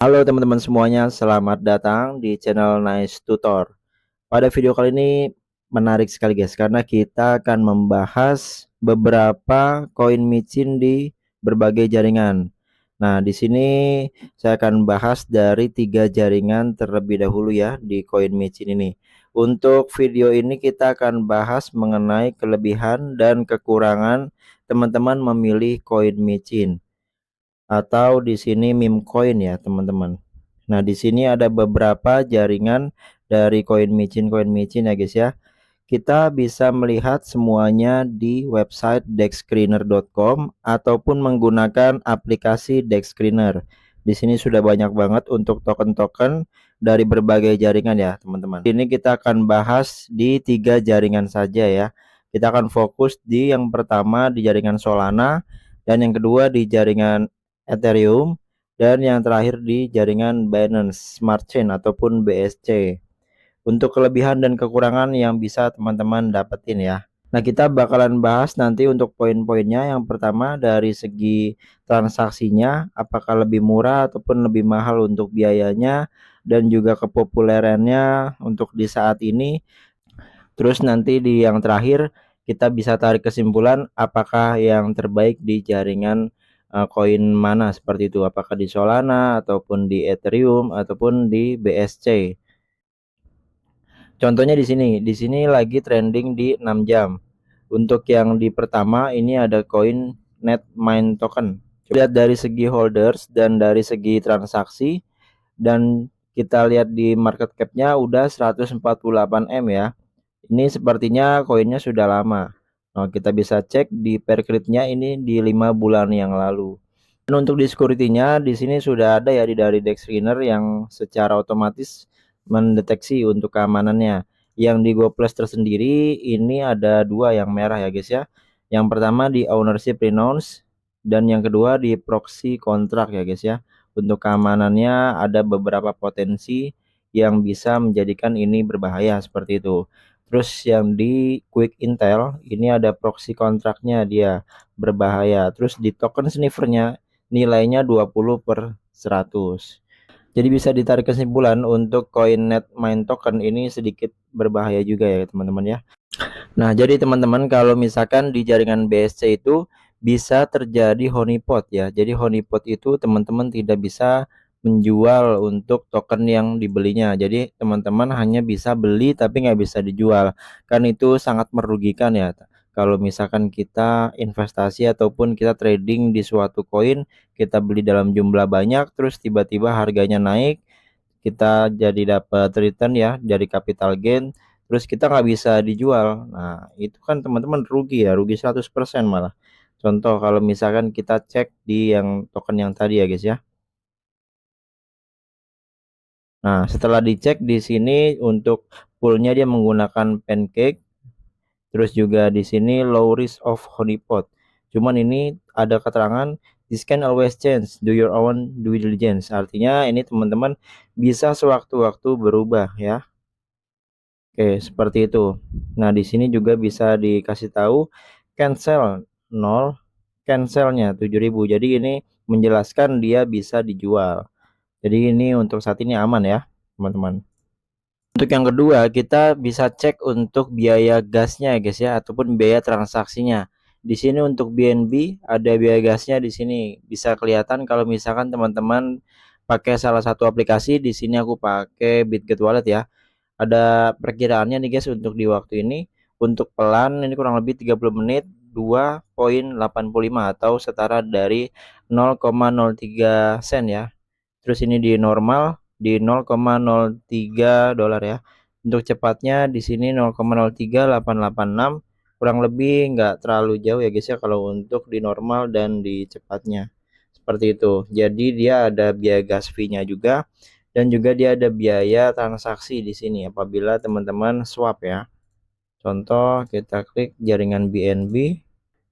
Halo teman-teman semuanya, selamat datang di channel Nice Tutor. Pada video kali ini menarik sekali guys, karena kita akan membahas beberapa koin micin di berbagai jaringan. Nah, di sini saya akan bahas dari 3 jaringan terlebih dahulu ya di koin micin ini. Untuk video ini kita akan bahas mengenai kelebihan dan kekurangan teman-teman memilih koin micin atau di sini meme coin ya teman-teman. Nah, di sini ada beberapa jaringan dari koin micin ya guys ya. Kita bisa melihat semuanya di website dexscreener.com ataupun menggunakan aplikasi Dexscreener. Di sini sudah banyak banget untuk token-token dari berbagai jaringan ya teman-teman. Ini kita akan bahas di 3 jaringan saja ya. Kita akan fokus di yang pertama di jaringan Solana, dan yang kedua di jaringan Ethereum, dan yang terakhir di jaringan Binance Smart Chain ataupun BSC. Untuk kelebihan dan kekurangan yang bisa teman-teman dapetin ya. Nah, kita bakalan bahas nanti untuk poin-poinnya. Yang pertama dari segi transaksinya, apakah lebih murah ataupun lebih mahal untuk biayanya, dan juga kepopulerannya untuk di saat ini. Terus nanti di yang terakhir kita bisa tarik kesimpulan apakah yang terbaik di jaringan koin mana seperti itu, apakah di Solana ataupun di Ethereum ataupun di BSC. Contohnya di sini lagi trending di 6 jam. Untuk yang di pertama ini ada koin Netmine token. Lihat dari segi holders dan dari segi transaksi, dan kita lihat di market cap-nya udah 148 M ya. Ini sepertinya koinnya sudah lama. Nah, kita bisa cek di pair create-nya ini di 5 bulan yang lalu. Dan untuk di security-nya di sini sudah ada ya dari Dexscreener yang secara otomatis mendeteksi untuk keamanannya. Yang di GoPlus tersendiri ini ada 2 yang merah ya guys ya. Yang pertama di ownership renounce, dan yang kedua di proxy contract ya guys ya. Untuk keamanannya ada beberapa potensi yang bisa menjadikan ini berbahaya seperti itu. Terus yang di quick intel ini ada proxy kontraknya, dia berbahaya. Terus di token sniffernya nilainya 20/100. Jadi bisa ditarik kesimpulan untuk koin Netmine token ini sedikit berbahaya juga ya teman-teman ya. Nah, jadi teman-teman kalau misalkan di jaringan BSC itu bisa terjadi honeypot ya. Jadi honeypot itu teman-teman tidak bisa menjual untuk token yang dibelinya. Jadi teman-teman hanya bisa beli tapi nggak bisa dijual. Kan itu sangat merugikan ya. Kalau misalkan kita investasi ataupun kita trading di suatu koin, kita beli dalam jumlah banyak, terus tiba-tiba harganya naik, kita jadi dapat return ya dari capital gain, terus kita nggak bisa dijual. Nah, itu kan teman-teman rugi ya, rugi 100% malah. Contoh kalau misalkan kita cek di yang token yang tadi ya guys ya. Nah, setelah dicek di sini untuk poolnya dia menggunakan pancake, terus juga di sini low risk of honeypot. Cuman ini ada keterangan this can always change, do your own due diligence. Artinya ini teman-teman bisa sewaktu-waktu berubah ya. Oke, seperti itu. Nah, di sini juga bisa dikasih tahu cancel 0, cancelnya 7.000. Jadi ini menjelaskan dia bisa dijual. Jadi ini untuk saat ini aman ya, teman-teman. Untuk yang kedua, kita bisa cek untuk biaya gasnya guys ya, ataupun biaya transaksinya. Di sini untuk BNB ada biaya gasnya di sini. Bisa kelihatan kalau misalkan teman-teman pakai salah satu aplikasi. Di sini aku pakai Bitget Wallet ya. Ada perkiraannya nih guys untuk di waktu ini. Untuk pelan ini kurang lebih 30 menit 2,85 atau setara dari 0,03 sen ya. Terus ini di normal di 0,03 dolar ya. Untuk cepatnya di sini 0,03886, kurang lebih nggak terlalu jauh ya guys ya kalau untuk di normal dan di cepatnya. Seperti itu. Jadi dia ada biaya gas fee-nya juga, dan juga dia ada biaya transaksi di sini apabila teman-teman swap ya. Contoh kita klik jaringan BNB.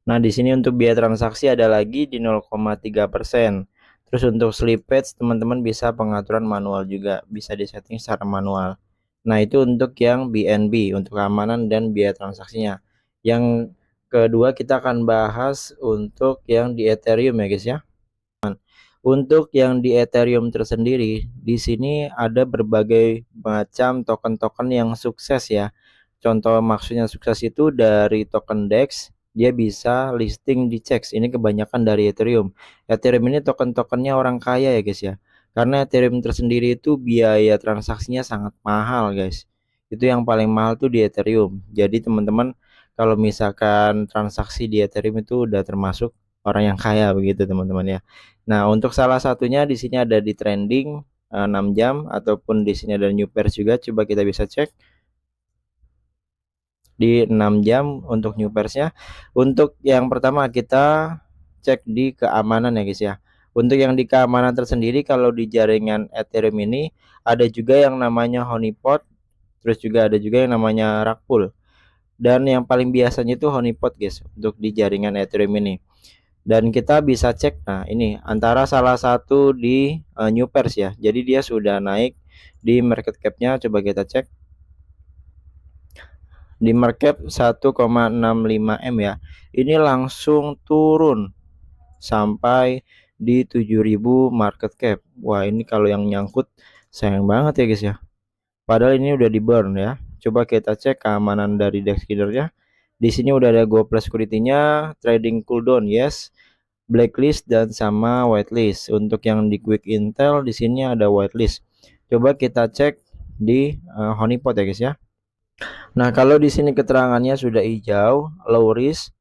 Nah, di sini untuk biaya transaksi ada lagi di 0,3%. Terus untuk slippage teman-teman bisa pengaturan manual juga, bisa disetting secara manual. Nah, itu untuk yang BNB untuk keamanan dan biaya transaksinya. Yang kedua kita akan bahas untuk yang di Ethereum ya guys ya. Untuk yang di Ethereum tersendiri, di sini ada berbagai macam token-token yang sukses ya. Contoh maksudnya sukses itu dari token DEX, dia bisa listing di CEX. Ini kebanyakan dari Ethereum. Ethereum ini token-tokennya orang kaya ya guys ya. Karena Ethereum tersendiri itu biaya transaksinya sangat mahal guys. Itu yang paling mahal tuh di Ethereum. Jadi teman-teman kalau misalkan transaksi di Ethereum itu udah termasuk orang yang kaya begitu teman-teman ya. Nah, untuk salah satunya di sini ada di trending 6 jam ataupun di sini ada new pairs juga. Coba kita bisa cek di 6 jam untuk new pairsnya. Untuk yang pertama kita cek di keamanan ya guys ya. Untuk yang di keamanan tersendiri kalau di jaringan Ethereum ini ada juga yang namanya honeypot, terus juga ada juga yang namanya rug pull. Dan yang paling biasanya itu honeypot guys untuk di jaringan Ethereum ini. Dan kita bisa cek, nah ini antara salah satu di new pairs ya, jadi dia sudah naik di market capnya. Coba kita cek di market 1,65 M ya, ini langsung turun sampai di 7.000 market cap. Wah ini kalau yang nyangkut sayang banget ya guys ya, padahal ini udah di burn ya. Coba kita cek keamanan dari DEX killer-nya. Di sini udah ada go plus security-nya, trading cooldown yes, blacklist dan sama whitelist. Untuk yang di quick intel di sini ada whitelist. Coba kita cek di honeypot ya guys ya. Nah, kalau di sini keterangannya sudah hijau, low risk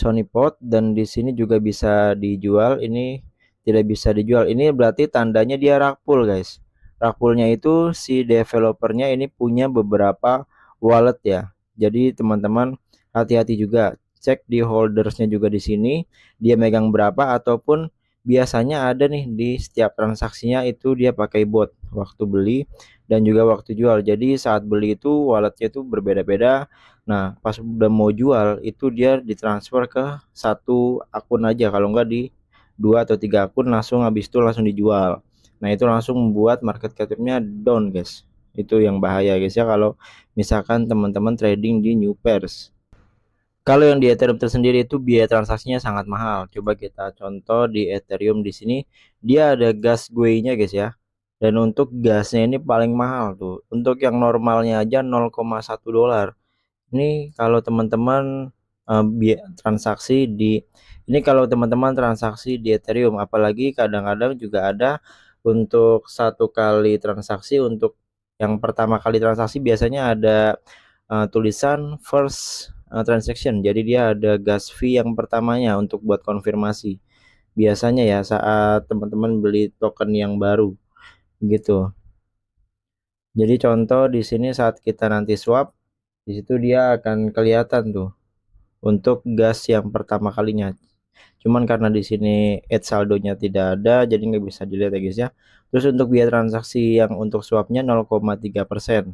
honeypot, dan di sini juga bisa dijual, ini tidak bisa dijual. Ini berarti tandanya dia rug pull guys. Rug pullnya itu si developernya ini punya beberapa wallet ya. Jadi teman-teman hati-hati juga, cek di holdersnya juga di sini dia megang berapa, ataupun biasanya ada nih di setiap transaksinya itu dia pakai bot waktu beli dan juga waktu jual. Jadi saat beli itu walletnya itu berbeda-beda. Nah, pas udah mau jual itu dia ditransfer ke satu akun aja, kalau enggak di 2 atau 3 akun langsung, habis itu langsung dijual. Nah, itu langsung membuat market capnya down, guys. Itu yang bahaya, guys ya, kalau misalkan teman-teman trading di new pairs. Kalau yang di Ethereum tersendiri itu biaya transaksinya sangat mahal. Coba kita contoh di Ethereum di sini, dia ada gas gue-nya guys ya. Dan untuk gasnya ini paling mahal tuh. Untuk yang normalnya aja 0,1 dolar. Ini kalau teman-teman transaksi di kalau teman-teman transaksi di Ethereum, apalagi kadang-kadang juga ada untuk satu kali transaksi. Untuk yang pertama kali transaksi biasanya ada tulisan first transaction, jadi dia ada gas fee yang pertamanya untuk buat konfirmasi biasanya ya saat teman-teman beli token yang baru gitu. Jadi contoh di sini saat kita nanti swap, di situ dia akan kelihatan tuh untuk gas yang pertama kalinya. Cuman karena di sini add saldonya tidak ada, jadi nggak bisa dilihat ya guys ya. Terus untuk biaya transaksi yang untuk swapnya 0,3%.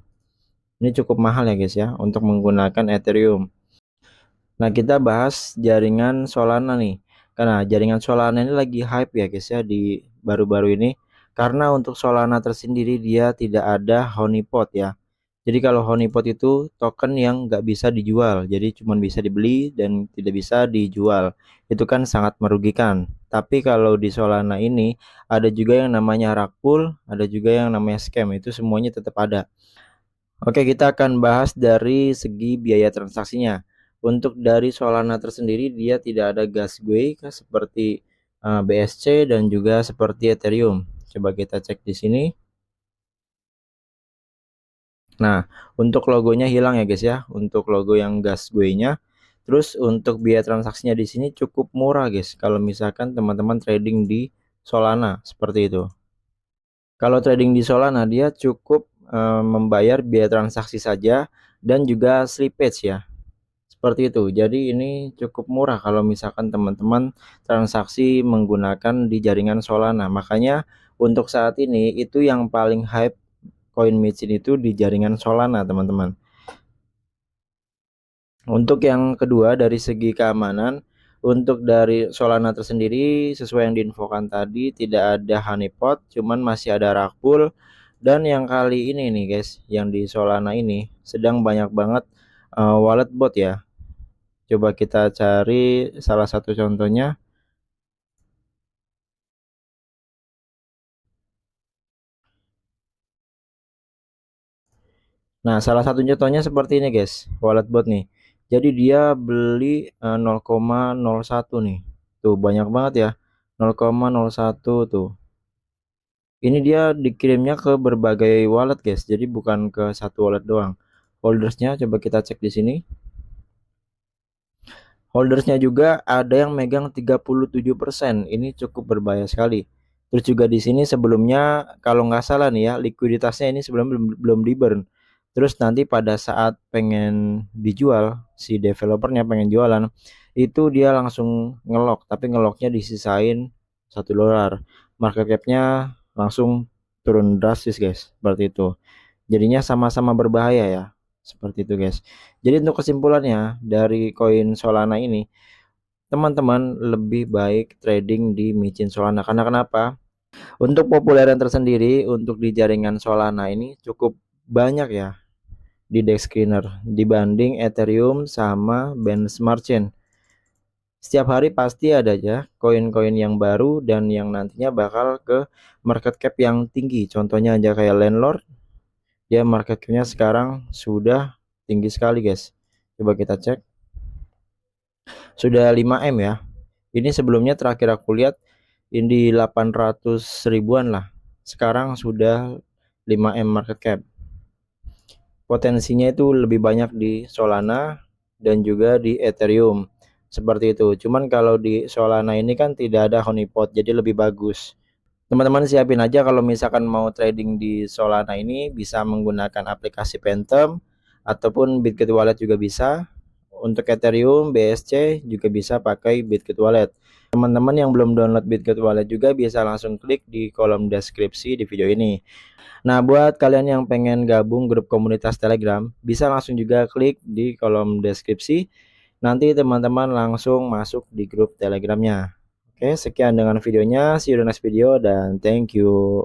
Ini cukup mahal ya guys ya untuk menggunakan Ethereum. Nah, kita bahas jaringan Solana nih. Karena jaringan Solana ini lagi hype ya guys ya di baru-baru ini. Karena untuk Solana tersendiri dia tidak ada honeypot ya. Jadi kalau honeypot itu token yang nggak bisa dijual. Jadi cuma bisa dibeli dan tidak bisa dijual. Itu kan sangat merugikan. Tapi kalau di Solana ini ada juga yang namanya rug pull, ada juga yang namanya scam. Itu semuanya tetap ada. Oke, kita akan bahas dari segi biaya transaksinya. Untuk dari Solana tersendiri dia tidak ada gas gateway seperti BSC dan juga seperti Ethereum. Coba kita cek di sini. Nah, untuk logonya hilang ya guys ya, untuk logo yang gas gateway-nya. Terus untuk biaya transaksinya di sini cukup murah guys. Kalau misalkan teman-teman trading di Solana seperti itu. Kalau trading di Solana dia cukup membayar biaya transaksi saja dan juga slippage ya. Seperti itu. Jadi ini cukup murah kalau misalkan teman-teman transaksi menggunakan di jaringan Solana. Makanya untuk saat ini itu yang paling hype koin micin itu di jaringan Solana, teman-teman. Untuk yang kedua dari segi keamanan, untuk dari Solana tersendiri sesuai yang diinfokan tadi tidak ada honeypot, cuman masih ada rug pull. Dan yang kali ini nih guys, yang di Solana ini sedang banyak banget wallet bot ya. Coba kita cari salah satu contohnya. Nah, salah satu contohnya seperti ini guys, wallet bot nih. Jadi dia beli 0,01 nih. Tuh banyak banget ya. 0,01 tuh. Ini dia dikirimnya ke berbagai wallet guys. Jadi bukan ke satu wallet doang. Holdersnya coba kita cek di sini. Holdersnya juga ada yang megang 37%. Ini cukup berbahaya sekali. Terus juga di sini sebelumnya kalau nggak salah nih ya, likuiditasnya ini sebelum belum di burn. Terus nanti pada saat pengen dijual, si developernya pengen jualan, itu dia langsung ngelok, tapi ngeloknya disisain $1. Market capnya langsung turun drastis guys, seperti itu. Jadinya sama-sama berbahaya ya, seperti itu guys. Jadi untuk kesimpulannya dari koin Solana ini, teman-teman lebih baik trading di micin Solana. Karena kenapa? Untuk populeran tersendiri untuk di jaringan Solana ini cukup banyak ya di DEX screener dibanding Ethereum sama Binance Smart Chain. Setiap hari pasti ada aja koin-koin yang baru dan yang nantinya bakal ke market cap yang tinggi. Contohnya aja kayak Landlord, dia market capnya sekarang sudah tinggi sekali guys. Coba kita cek, sudah 5M ya. Ini sebelumnya terakhir aku lihat ini 800 ribuan lah. Sekarang sudah 5M market cap. Potensinya itu lebih banyak di Solana dan juga di Ethereum. Seperti itu. Cuman kalau di Solana ini kan tidak ada honeypot, jadi lebih bagus. Teman-teman siapin aja kalau misalkan mau trading di Solana ini bisa menggunakan aplikasi Phantom ataupun Bitget Wallet juga bisa. Untuk Ethereum, BSC juga bisa pakai Bitget Wallet. Teman-teman yang belum download Bitget Wallet juga bisa langsung klik di kolom deskripsi di video ini. Nah, buat kalian yang pengen gabung grup komunitas Telegram, bisa langsung juga klik di kolom deskripsi. Nanti teman-teman langsung masuk di grup Telegramnya. Oke, sekian dengan videonya. See you in the next video dan thank you.